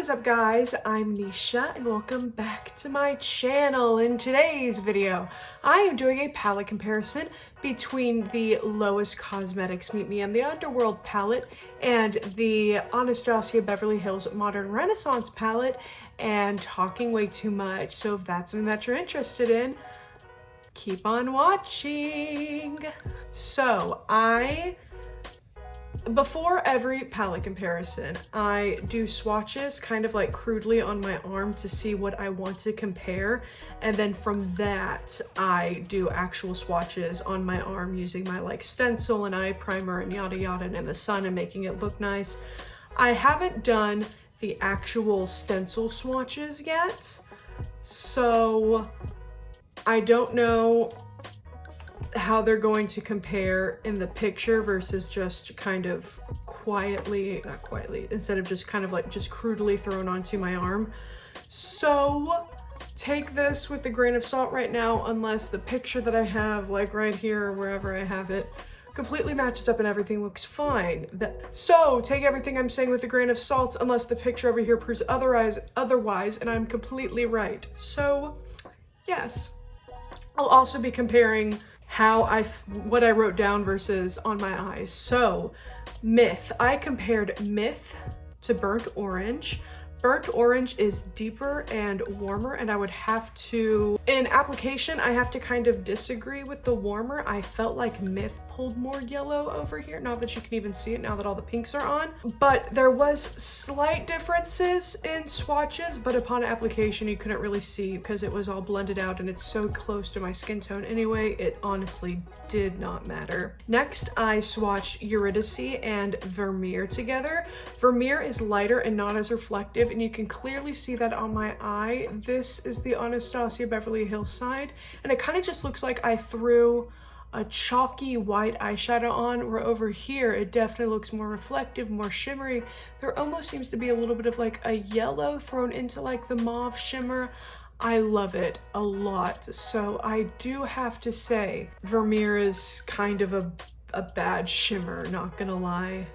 is up, guys? I'm kneeshuuh and welcome back to my channel. In today's video, I am doing a palette comparison between the Lois Cosmetics Meet Me in the Underworld palette and the Anastasia Beverly Hills Modern Renaissance palette, and talking way too much. So if that's something that you're interested in, keep on watching. So before every palette comparison, I do swatches kind of like crudely on my arm to see what I want to compare. And then from that, I do actual swatches on my arm using my like stencil and eye primer and yada yada and in the sun and making it look nice. I haven't done the actual stencil swatches yet, so I don't know how they're going to compare in the picture versus just kind of not quietly, instead of just kind of like just crudely thrown onto my arm. So take this with a grain of salt right now, unless the picture that I have like right here or wherever I have it completely matches up and everything looks fine. So take everything I'm saying with a grain of salt, unless the picture over here proves otherwise and I'm completely right. So yes, I'll also be comparing what I wrote down versus on my eyes. So Myth, I compared Myth to Burnt Orange. Burnt Orange is deeper and warmer, and I would have to, in application, I have to kind of disagree with the warmer. I felt like Myth pulled more yellow over here. Not that you can even see it now that all the pinks are on, but there was slight differences in swatches, but upon application you couldn't really see because it was all blended out and it's so close to my skin tone anyway, it honestly did not matter. Next, I swatched Eurydice and Vermeer together. Vermeer is lighter and not as reflective, and you can clearly see that on my eye. This is the Anastasia Beverly Hills side, and it kind of just looks like I threw a chalky white eyeshadow on, where over here it definitely looks more reflective, more shimmery. There almost seems to be a little bit of like a yellow thrown into like the mauve shimmer. I love it a lot. So I do have to say Vermeer is kind of a bad shimmer, not gonna lie.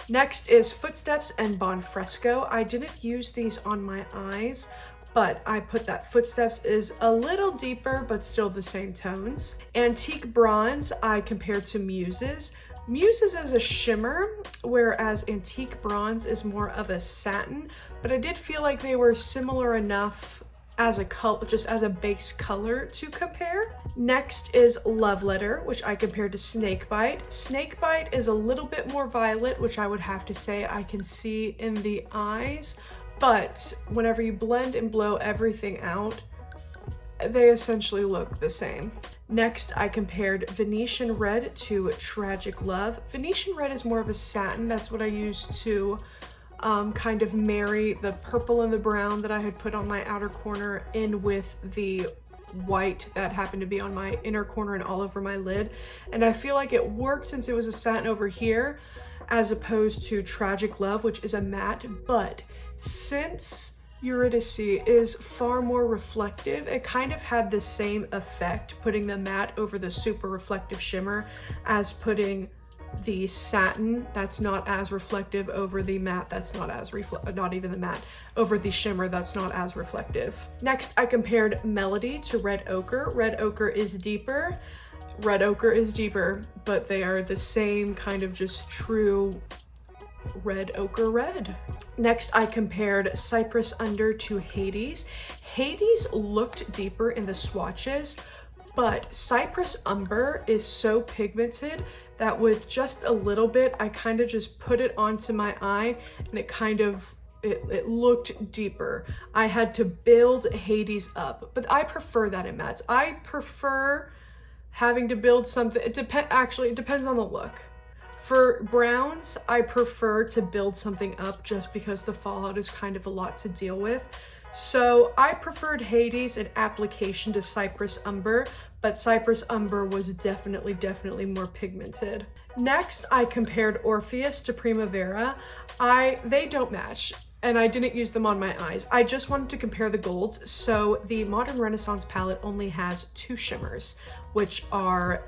Next is Footsteps and Bonfresco. I didn't use these on my eyes, but I put that Footsteps is a little deeper, but still the same tones. Antique Bronze, I compared to Muses. Muses is a shimmer, whereas Antique Bronze is more of a satin, but I did feel like they were similar enough as a color, just as a base color to compare. Next is Love Letter, which I compared to Snakebite. Snakebite is a little bit more violet, which I would have to say I can see in the eyes, but whenever you blend and blow everything out, they essentially look the same. Next, I compared Venetian Red to Tragic Love. Venetian Red is more of a satin. That's what I used to kind of marry the purple and the brown that I had put on my outer corner in with the white that happened to be on my inner corner and all over my lid. And I feel like it worked since it was a satin over here, as opposed to Tragic Love, which is a matte. But since Eurydice is far more reflective, it kind of had the same effect putting the matte over the super reflective shimmer as putting the satin that's not as reflective over the matte that's not as not even the matte over the shimmer that's not as reflective. Next, I compared Melody to Red Ochre. Red Ochre is deeper. Red Ochre is deeper, but they are the same kind of just true red ochre red. Next, I compared Cypress Under to Hades. Hades looked deeper in the swatches, but Cypress Umber is so pigmented that with just a little bit, I kind of just put it onto my eye and it looked deeper. I had to build Hades up, but I prefer that in mattes. I prefer having to build something. Actually, it depends on the look. For browns, I prefer to build something up just because the fallout is kind of a lot to deal with. So I preferred Hades in application to Cypress Umber, but Cypress Umber was definitely more pigmented. Next, I compared Orpheus to Primavera. They don't match, and I didn't use them on my eyes. I just wanted to compare the golds. So the Modern Renaissance palette only has 2 shimmers, which are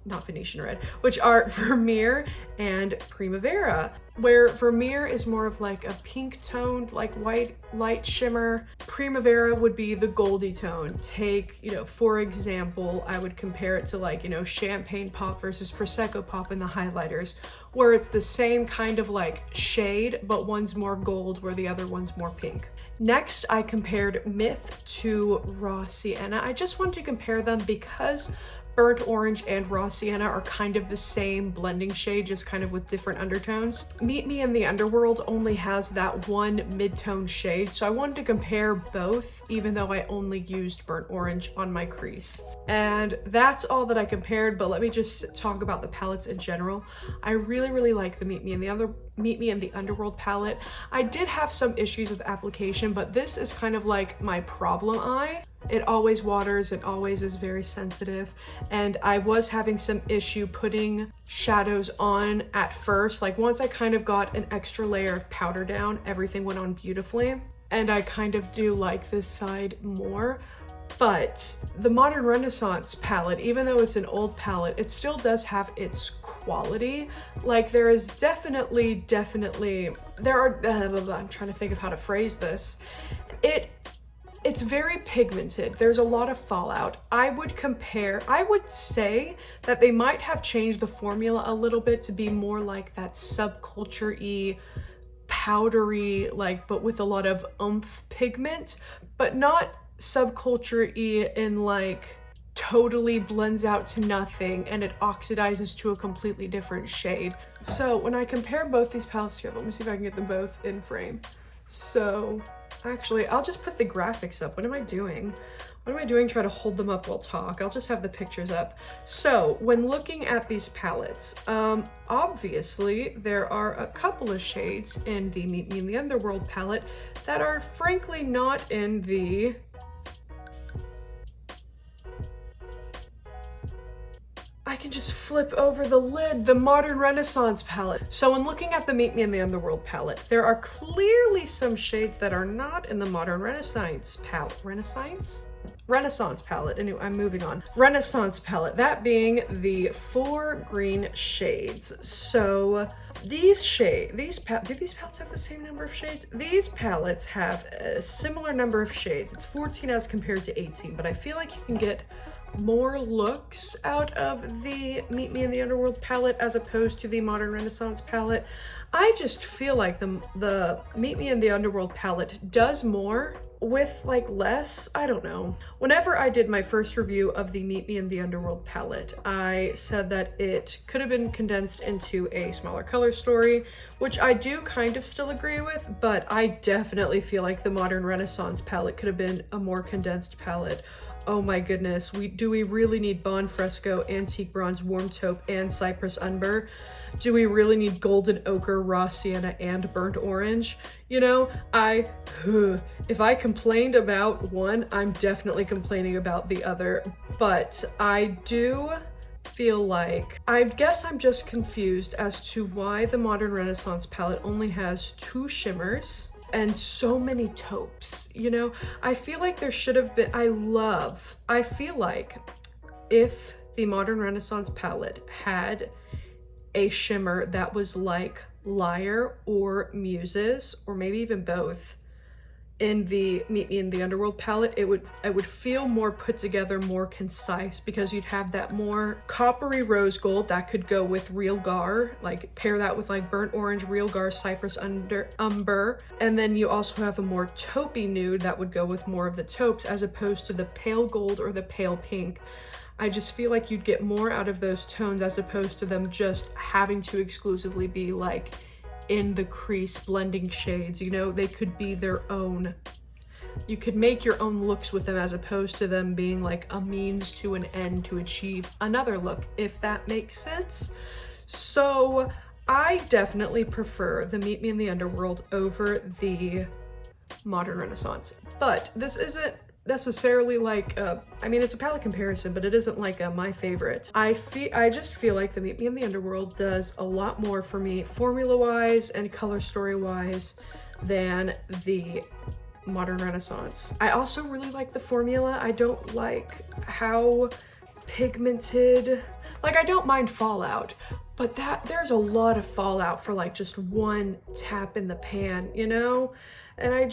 not Venetian Red, which are Vermeer and Primavera, where Vermeer is more of like a pink toned, like white light shimmer. Primavera would be the goldy tone. Take, you know, for example, I would compare it to like, you know, Champagne Pop versus Prosecco Pop in the highlighters, where it's the same kind of like shade, but one's more gold where the other one's more pink. Next, I compared Myth to Raw Sienna. I just wanted to compare them because Burnt Orange and Raw Sienna are kind of the same blending shade, just kind of with different undertones. Meet Me in the Underworld only has that one mid-tone shade, so I wanted to compare both, even though I only used Burnt Orange on my crease. And that's all that I compared, but let me just talk about the palettes in general. I really like the Meet Me in the Underworld palette. I did have some issues with application, but this is kind of like my problem eye. It always waters, it always is very sensitive, and I was having some issue putting shadows on at first. Like once I kind of got an extra layer of powder down, everything went on beautifully, and I kind of do like this side more. But the Modern Renaissance palette, even though it's an old palette, it still does have its quality. Like there is definitely, I'm trying to think of how to phrase this. It's very pigmented. There's a lot of fallout. I would say that they might have changed the formula a little bit to be more like that subculture-y, powdery, like, but with a lot of oomph pigment, but not subculture-y in like totally blends out to nothing and it oxidizes to a completely different shade. So when I compare both these palettes together, let me see if I can get them both in frame. So actually, I'll just put the graphics up. What am I doing? Try to hold them up while talk. I'll just have the pictures up. So when looking at these palettes, obviously there are a couple of shades in the Meet Me in the Underworld palette that are frankly not in the I can just flip over the lid, the Modern Renaissance palette. So when looking at the Meet Me in the Underworld palette, there are clearly some shades that are not in the Modern Renaissance palette. Renaissance palette. Anyway, I'm moving on. Renaissance palette, that being the 4 green shades. So do these palettes have the same number of shades? These palettes have a similar number of shades. It's 14 as compared to 18, but I feel like you can get more looks out of the Meet Me in the Underworld palette as opposed to the Modern Renaissance palette. I just feel like the Meet Me in the Underworld palette does more with like less. I don't know. Whenever I did my first review of the Meet Me in the Underworld palette, I said that it could have been condensed into a smaller color story, which I do kind of still agree with, but I definitely feel like the Modern Renaissance palette could have been a more condensed palette. Oh my goodness, do we really need Bon Fresco, Antique Bronze, Warm Taupe, and Cypress Umber? Do we really need Golden Ochre, Raw Sienna, and Burnt Orange? You know, if I complained about one, I'm definitely complaining about the other, but I do feel like, I guess I'm just confused as to why the Modern Renaissance palette only has 2 shimmers and so many taupes. You know, I feel like there should have been, I feel like if the Modern Renaissance palette had a shimmer that was like Liar or Muses, or maybe even both, in the Meet Me in the Underworld palette, it would feel more put together, more concise, because you'd have that more coppery rose gold that could go with Real Gar, like pair that with like Burnt Orange, Real Gar, Cypress Umber, and then you also have a more taupey nude that would go with more of the taupes as opposed to the pale gold or the pale pink. I just feel like you'd get more out of those tones as opposed to them just having to exclusively be like in the crease blending shades. You know, they could be their own. You could make your own looks with them as opposed to them being like a means to an end to achieve another look, if that makes sense. So I definitely prefer the Meet Me in the Underworld over the Modern Renaissance, but this isn't necessarily like I mean, it's a palette comparison, but it isn't like my favorite. I just feel like the Meet Me in the Underworld does a lot more for me formula wise and color story wise than the Modern Renaissance. I also really like the formula. I don't like how pigmented. Like, I don't mind fallout, but there's a lot of fallout for like just one tap in the pan, you know? And I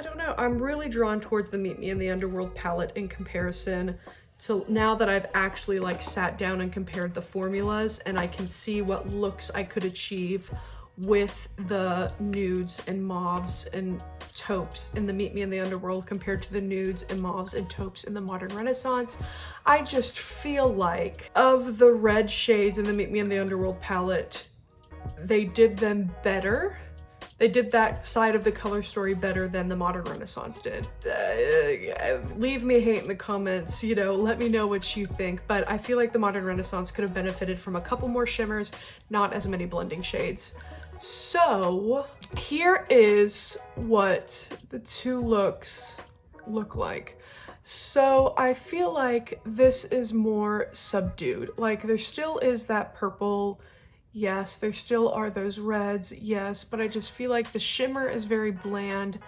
don't know, I'm really drawn towards the Meet Me in the Underworld palette in comparison to now that I've actually like sat down and compared the formulas, and I can see what looks I could achieve with the nudes and mauves and taupes in the Meet Me in the Underworld compared to the nudes and mauves and taupes in the Modern Renaissance. I just feel like of the red shades in the Meet Me in the Underworld palette, they did them better. They did that side of the color story better than the Modern Renaissance did. Leave me hate in the comments, you know, let me know what you think, but I feel like the Modern Renaissance could have benefited from a couple more shimmers, not as many blending shades. So here is what the two looks look like. So I feel like this is more subdued. Like, there still is that purple, yes, there still are those reds, yes, but I just feel like the shimmer is very bland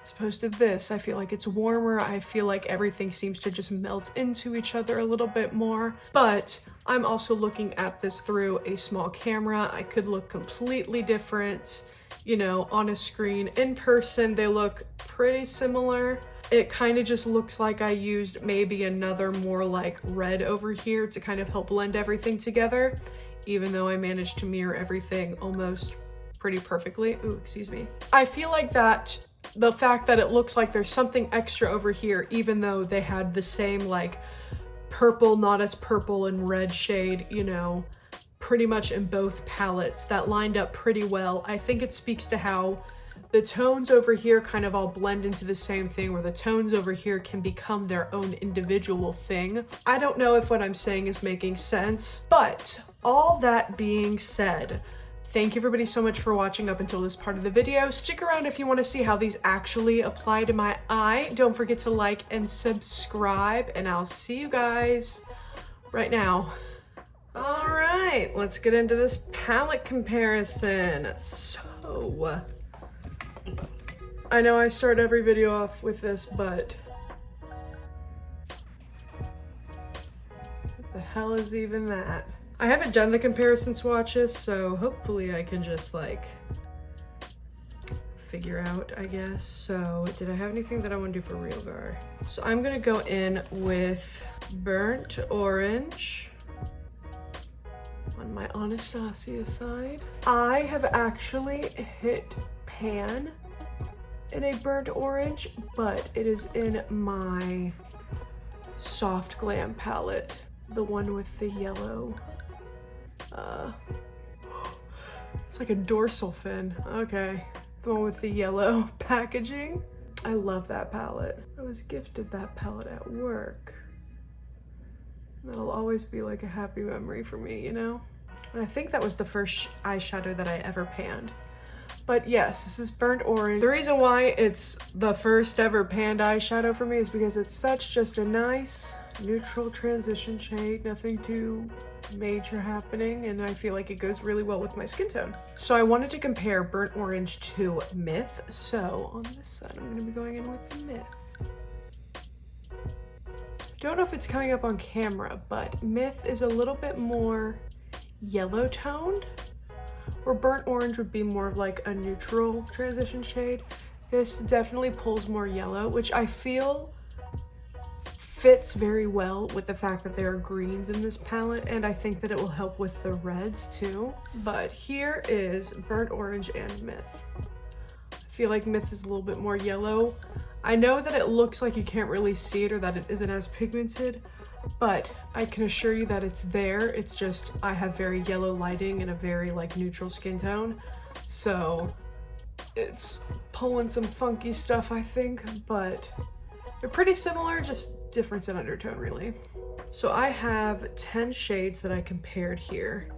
as opposed to this. I feel like it's warmer. I feel like everything seems to just melt into each other a little bit more, but I'm also looking at this through a small camera. I could look completely different, you know, on a screen. In person, they look pretty similar. It kind of just looks like I used maybe another more like red over here to kind of help blend everything together, even though I managed to mirror everything almost pretty perfectly. Ooh, excuse me. I feel like that the fact that it looks like there's something extra over here, even though they had the same like purple, not as purple and red shade, you know, pretty much in both palettes, that lined up pretty well. I think it speaks to how the tones over here kind of all blend into the same thing, where the tones over here can become their own individual thing. I don't know if what I'm saying is making sense, but all that being said, thank you everybody so much for watching up until this part of the video. Stick around if you want to see how these actually apply to my eye. Don't forget to like and subscribe, and I'll see you guys right now. All right, let's get into this palette comparison. So, I know I start every video off with this, but what the hell is even that? I haven't done the comparison swatches, so hopefully I can just like figure out, I guess. So did I have anything that I want to do for Realgar? So I'm gonna go in with Burnt Orange on my Anastasia side. I have actually hit pan in a Burnt Orange, but it is in my Soft Glam palette, the one with the yellow. It's like a dorsal fin. Okay, the one with the yellow packaging. I love that palette. I was gifted that palette at work. That'll always be like a happy memory for me, you know? And I think that was the first eyeshadow that I ever panned. But yes, this is Burnt Orange. The reason why it's the first ever panned eyeshadow for me is because it's such just a nice neutral transition shade, nothing too major happening, and I feel like it goes really well with my skin tone. So I wanted to compare Burnt Orange to Myth. So on this side, I'm gonna be going in with Myth. Don't know if it's coming up on camera, but Myth is a little bit more yellow toned, where Burnt Orange would be more of like a neutral transition shade. This definitely pulls more yellow, which I feel fits very well with the fact that there are greens in this palette, and I think that it will help with the reds too. But here is Burnt Orange and Myth. I feel like Myth is a little bit more yellow. I know that it looks like you can't really see it or that it isn't as pigmented, but I can assure you that it's there. It's just I have very yellow lighting and a very like neutral skin tone, so it's pulling some funky stuff, I think, but they're pretty similar, just difference in undertone really. So I have 10 shades that I compared here.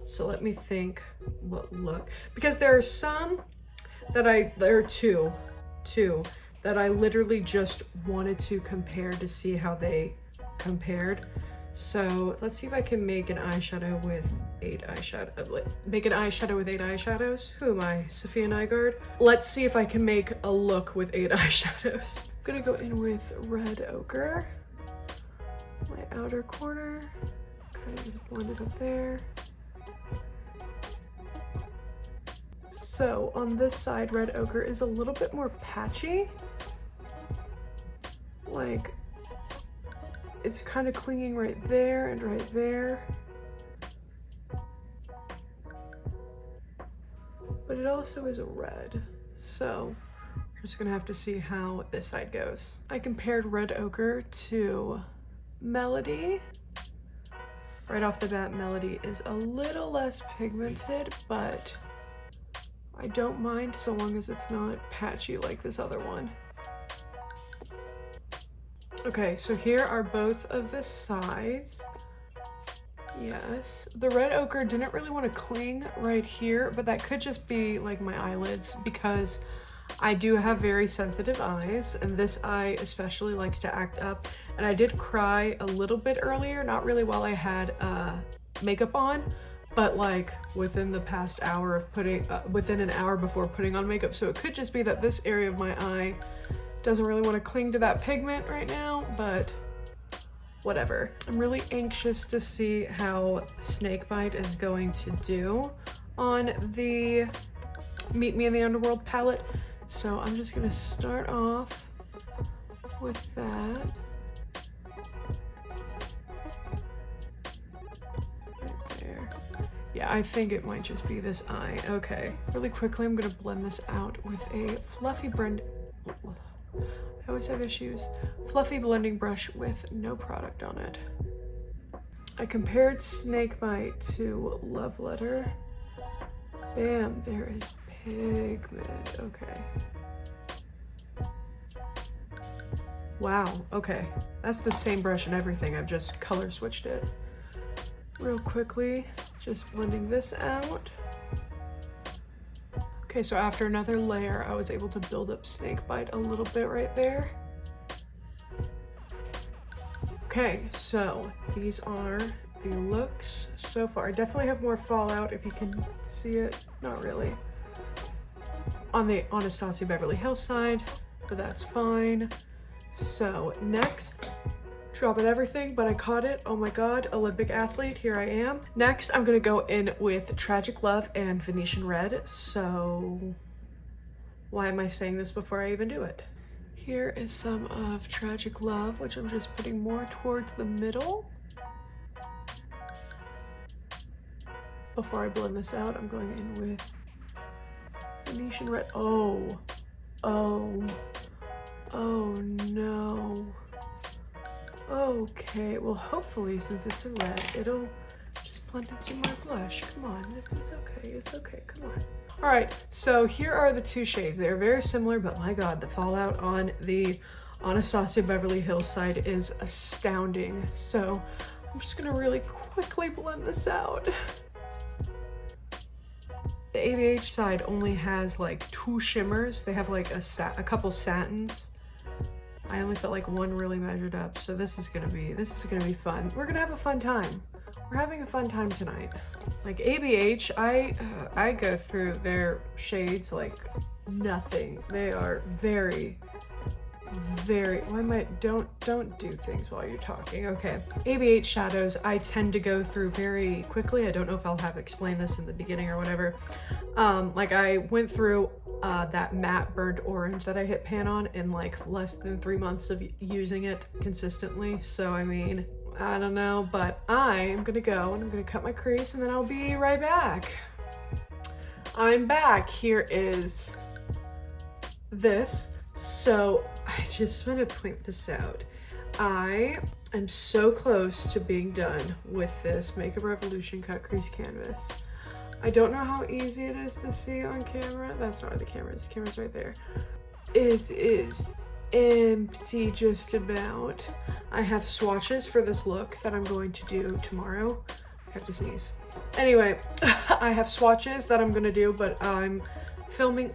So let me think what look, because there are some that there are two that I literally just wanted to compare to see how they compared. So let's see if I can make an eyeshadow with 8 eyeshadows. Make an eyeshadow with 8 eyeshadows. Who am I, Sophia Nygaard? Let's see if I can make a look with 8 eyeshadows. I'm gonna go in with Red Ochre, my outer corner, kind of just blend it up there. So on this side, red ochre is a little bit more patchy. Like, it's kind of clinging right there and right there. But it also is a red. So we're just gonna have to see how this side goes. I compared red ochre to Melody. Right off the bat, Melody is a little less pigmented, but I don't mind so long as it's not patchy like this other one. Okay, so here are both of the sides. Yes, the red ochre didn't really want to cling right here, but that could just be like my eyelids because I do have very sensitive eyes, and this eye especially likes to act up. And I did cry a little bit earlier, not really while I had makeup on, but like within the past hour of within an hour before putting on makeup. So it could just be that this area of my eye doesn't really want to cling to that pigment right now, but whatever. I'm really anxious to see how Snakebite is going to do on the Meet Me in the Underworld palette. So I'm just gonna start off with that. Right there. Yeah, I think it might just be this eye. Okay, really quickly I'm gonna blend this out with a fluffy blend. I always have issues. Fluffy blending brush with no product on it. I compared Snakebite to Love Letter. Bam, there is pigment. Okay. Wow, okay. That's the same brush and everything. I've just color switched it. Real quickly, just blending this out. Okay, so after another layer, I was able to build up Snakebite a little bit right there. Okay, so these are the looks so far. I definitely have more fallout if you can see it. Not really. On the Anastasia Beverly Hills side, but that's fine. So next, dropping everything, but I caught it. Oh my God, Olympic athlete, here I am. Next, I'm gonna go in with Tragic Love and Venetian Red. So why am I saying this before I even do it? Here is some of Tragic Love, which I'm just putting more towards the middle. Before I blend this out, I'm going in with Venetian Red. Oh no. Okay, well hopefully since it's a red, it'll just blend into my blush. Come on, it's okay, come on. All right, so here are the two shades. They're very similar, but my God, the fallout on the Anastasia Beverly Hills side is astounding. So I'm just gonna really quickly blend this out. The ABH side only has like 2 shimmers. They have like a couple satins. I only felt like one really measured up, so this is gonna be fun. We're gonna have a fun time. We're having a fun time tonight. Like ABH, I go through their shades like nothing. They are very, don't do things while you're talking. Okay, ABH shadows I tend to go through very quickly. I don't know if I'll have explained this in the beginning or whatever. Like I went through that matte burnt orange that I hit pan on in like less than 3 months of using it consistently. So I mean, I don't know, but I am gonna go and I'm gonna cut my crease and then I'll be right back. I'm back. Here is this. So I just want to point this out. I am so close to being done with this Makeup Revolution cut crease canvas. I don't know how easy it is to see on camera. That's not where the camera is. The camera's right there. It is empty just about. I have swatches for this look that I'm going to do tomorrow. I have to sneeze. Anyway, I have swatches that I'm gonna do, but I'm filming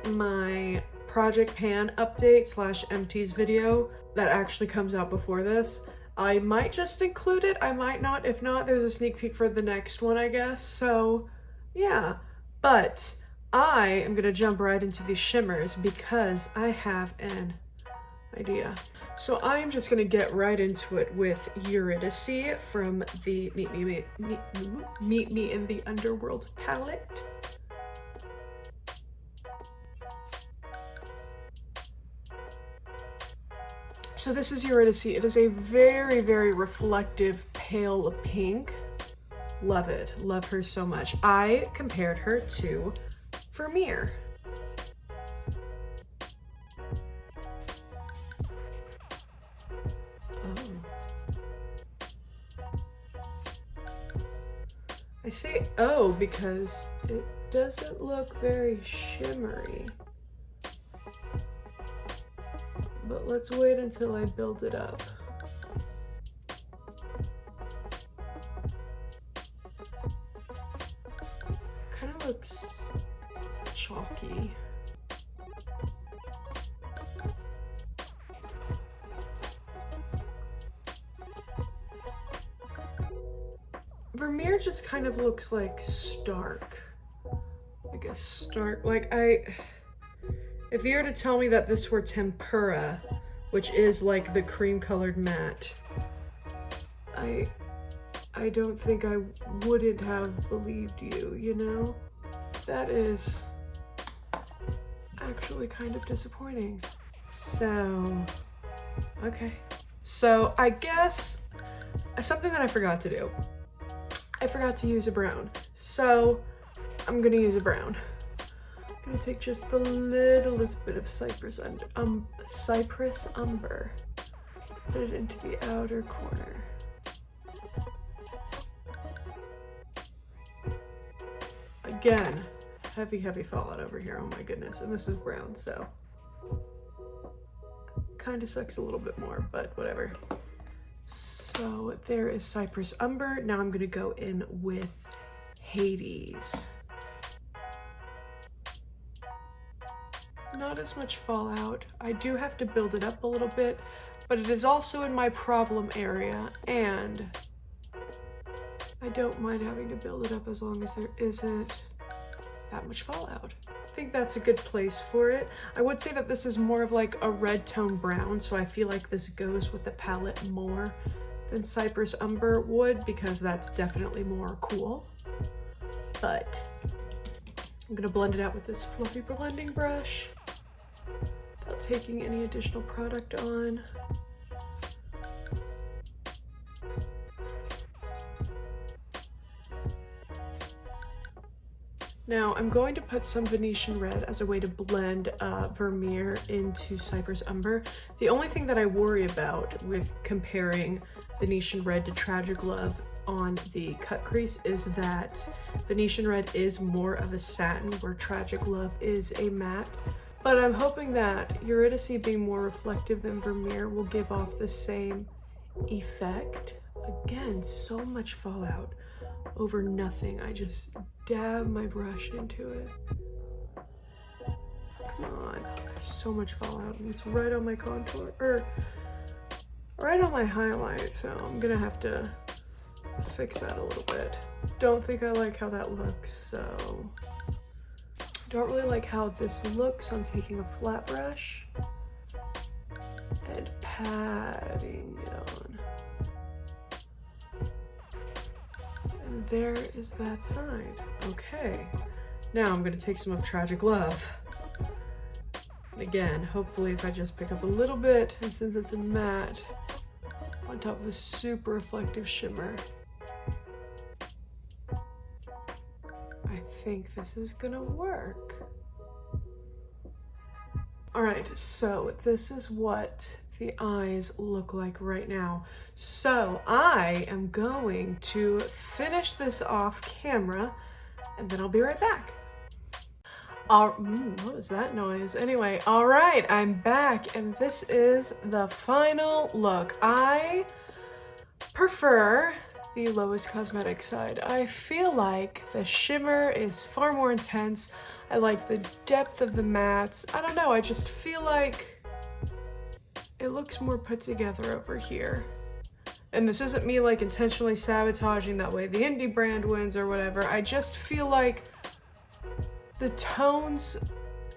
my Project Pan update / empties video that actually comes out before this. I might just include it, I might not. If not, there's a sneak peek for the next one, I guess. So yeah, but I am gonna jump right into these shimmers because I have an idea. So I'm just gonna get right into it with Eurydice from the Meet Me in the Underworld palette. So this is Eurydice. It is a very, very reflective pale pink. Love it. Love her so much. I compared her to Vermeer. I say oh because it doesn't look very shimmery. But let's wait until I build it up. Kind of looks chalky. Vermeer just kind of looks like stark. I guess stark, like if you were to tell me that this were tempera, which is like the cream colored matte, I don't think I wouldn't have believed you, you know? That is actually kind of disappointing. So, okay. So I guess something that I forgot to do. I forgot to use a brown. So I'm gonna use a brown. I'm gonna take just the littlest bit of Cypress Umber, put it into the outer corner. Again, heavy, heavy fallout over here, oh my goodness, and this is brown, so kind of sucks a little bit more, but whatever. So there is Cypress Umber. Now I'm gonna go in with Hades. Not as much fallout. I do have to build it up a little bit, but it is also in my problem area, and I don't mind having to build it up as long as there isn't that much fallout. I think that's a good place for it. I would say that this is more of like a red tone brown, so I feel like this goes with the palette more than Cypress Umber would, because that's definitely more cool. But I'm gonna blend it out with this fluffy blending brush without taking any additional product on. Now I'm going to put some Venetian red as a way to blend Vermeer into Cypress Umber. The only thing that I worry about with comparing Venetian red to Tragic Love on the cut crease is that Venetian red is more of a satin where Tragic Love is a matte. But I'm hoping that Eurydice being more reflective than Vermeer will give off the same effect. Again, so much fallout over nothing. I just dab my brush into it. Come on, there's so much fallout and it's right on my contour, or right on my highlight, so I'm gonna have to fix that a little bit. Don't think I like how that looks, so don't really like how this looks, so I'm taking a flat brush and patting it on. And there is that side. Okay, now I'm gonna take some of Tragic Love. And again, hopefully if I just pick up a little bit, and since it's a matte, on top of a super reflective shimmer, I think this is gonna work. All right, so this is what the eyes look like right now. So I am going to finish this off camera and then I'll be right back. What was that noise? Anyway, all right, I'm back and this is the final look. I prefer the Lois Cosmetics side. I feel like the shimmer is far more intense. I like the depth of the mattes. I don't know, I just feel like it looks more put together over here. And this isn't me like intentionally sabotaging that way the indie brand wins or whatever. I just feel like the tones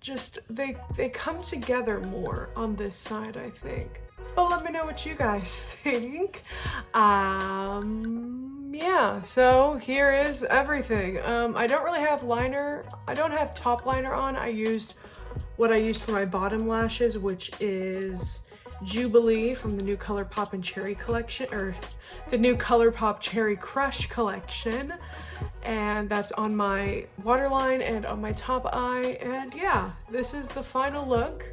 just, they come together more on this side, I think. But let me know what you guys think. Yeah, so here is everything. I don't really have liner. I don't have top liner on. I used what I used for my bottom lashes, which is Jubilee from the new Colourpop and Cherry collection, or the new Colourpop Cherry Crush collection. And that's on my waterline and on my top eye. And yeah, this is the final look.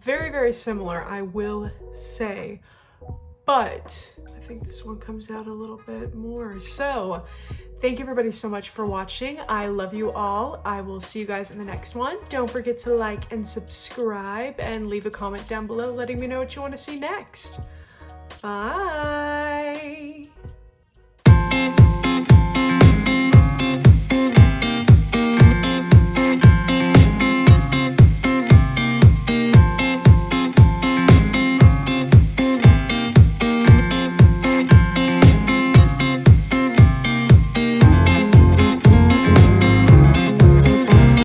Very, very similar, I will say, but I think this one comes out a little bit more. So thank you everybody so much for watching. I love you all. I will see you guys in the next one. Don't forget to like and subscribe and leave a comment down below letting me know what you want to see next. Bye.